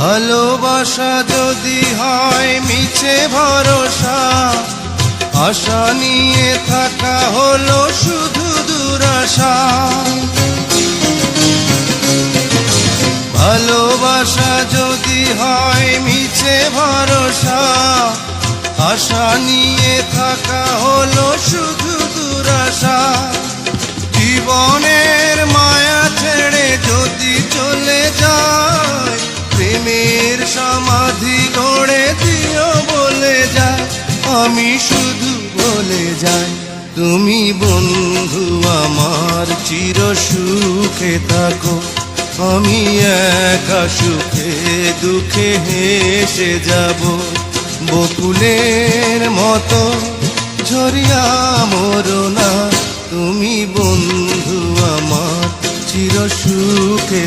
ভালোবাসা যদি হয় মিছে ভরসা, আশা নিয়ে থাকা হলো শুধু দুরাশা। ভালোবাসা যদি হয় মিছে ভরসা, আশা নিয়ে থাকা হলো শুধু দুরাশা। জীবনের মায়া ছেড়ে যদি চলে যায়, প্রেমের সমাধি গড়ে দিও বলে যায়। আমি শুধু বলে যাই, তুমি বন্ধু আমার চির সুখে থাকো। আমি একা সুখে দুঃখে হেসে যাব, বকুলের মতো ঝরিয়া মরো না। তুমি বন্ধু আমার চির সুখে